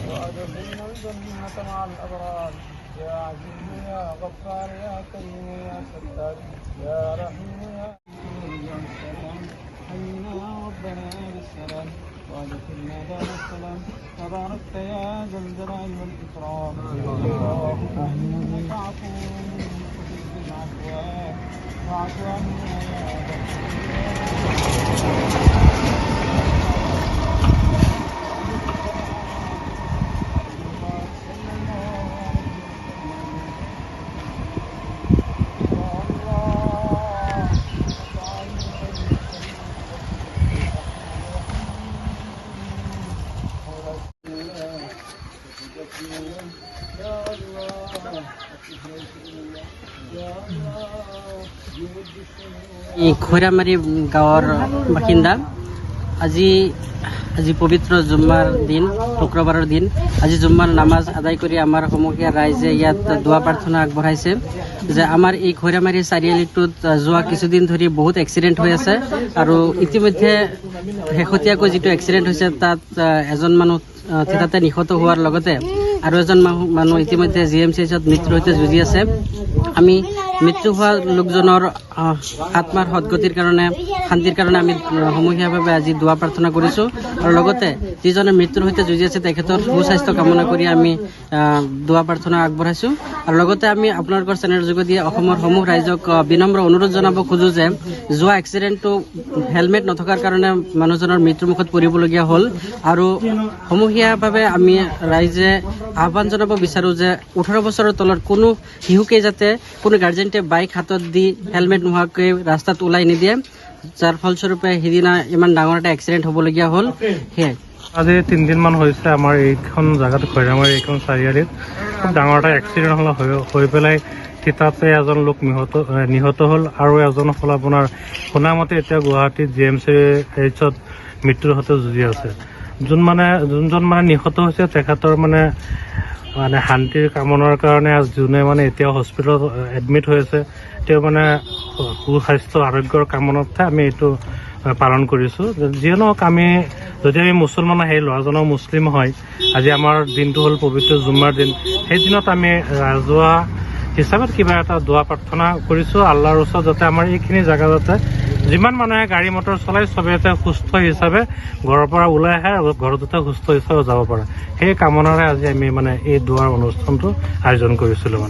وأدخلنا الجنة مع الأبرار يا عزيز يا غفار يا كريم يا ستار يا رحيم يا السلام حينا ربنا بالسلام وأدخلنا دار السلام تباركت يا ذا الجلال والإكرام اللهم إنك عفو تحب العفو فاعف عنا يا খৈৰামাৰী গাঁৱৰ বাসিন্দা। আজি পবিত্ৰ জুম্মাৰ দিন, শুক্ৰবাৰৰ দিন। আজি জুম্মাৰ নামাজ আদায় কৰি আমাৰ সমূহীয়া ৰাইজে ইয়াত দোৱা প্ৰাৰ্থনা আগবঢ়াইছে যে আমাৰ এই খৈৰামাৰী চাৰিআলিটোত যোৱা কিছুদিন ধৰি বহুত এক্সিডেণ্ট হৈ আছে আৰু ইতিমধ্যে শেহতীয়াকৈ যিটো এক্সিডেণ্ট হৈছে তাত এজন মানুহ তাতে নিহত হোৱাৰ লগতে আৰু এজন মানুহ ইতিমধ্যে GMCHত মৃত্যুৰ সৈতে যুঁজি আছে। আমি মৃত্যু হোৱা লোকজনৰ আত্মাৰ সদগতিৰ কাৰণে, শান্তিৰ কাৰণে আমি সমূহীয়াভাৱে আজি দোৱা প্ৰাৰ্থনা কৰিছোঁ আৰু লগতে যিজনে মৃত্যুৰ সৈতে যুঁজি আছে তেখেতৰ সুস্বাস্থ্য কামনা কৰি আমি দোৱা প্ৰাৰ্থনা আগবঢ়াইছোঁ। আৰু লগতে আমি আপোনালোকৰ চেনেলৰ যোগেদি অসমৰ সমূহ ৰাইজক বিনম্ৰ অনুৰোধ জনাব খোজোঁ যে যোৱা এক্সিডেণ্টটো হেলমেট নথকাৰ কাৰণে মানুহজনৰ মৃত্যুমুখত পৰিবলগীয়া হ'ল আৰু সমূহীয়াভাৱে আমি ৰাইজে আহ্বান জনাব বিচাৰোঁ যে 18 বছৰৰ তলত কোনো শিশুকেই যাতে কোনো গাৰ্জেণ্টে বাইক হাতত দি হেলমেট নোহোৱাকৈ ৰাস্তাত ওলাই নিদিয়ে, যাৰ ফলস্বৰূপে সিদিনা ইমান ডাঙৰ এটা এক্সিডেণ্ট হ'বলগীয়া হ'ল। সেয়াই আজি 3 দিনমান হৈছে আমাৰ এইখন জেগাত খৈৰামাৰী এইখন চাৰিআলিত খুব ডাঙৰ এটা এক্সিডেণ্ট হৈ পেলাই তাতে এজন লোক নিহত হ'ল আৰু এজন হ'ল আপোনাৰ শুনামতে এতিয়া গুৱাহাটীত GMCHত মৃত্যুৰ সৈতে যুঁজি আছে। যোনজন নিহত হৈছে তেখেতৰ মানে শান্তিৰ কামনাৰ কাৰণে যোনে এতিয়া হস্পিটেলত এডমিট হৈ আছে, তেওঁ সুস্বাস্থ্য আৰোগ্যৰ কামনাতহে আমি এইটো পালন কৰিছোঁ। যিয়ে নহওক যদি আমি মুছলমান সেই ল'ৰাজনৰ মুছলিম হয়, আজি আমাৰ দিনটো হ'ল পবিত্ৰ জুম্মাৰ দিন, সেই দিনত আমি ৰাজহুৱা হিচাপত কিবা এটা দোৱা প্ৰাৰ্থনা কৰিছোঁ আল্লাহৰ ওচৰত যাতে আমাৰ এইখিনি জেগা যাতে যিমান মানুহে গাড়ী মটৰ চলাই চবে যাতে সুস্থ হিচাপে ঘৰৰ পৰা ওলাই আহে আৰু ঘৰত যাতে সুস্থ হিচাপে যাব পাৰে, সেই কামনাৰে আজি আমি এই দোৱাৰ অনুষ্ঠানটো আয়োজন কৰিছিলোঁ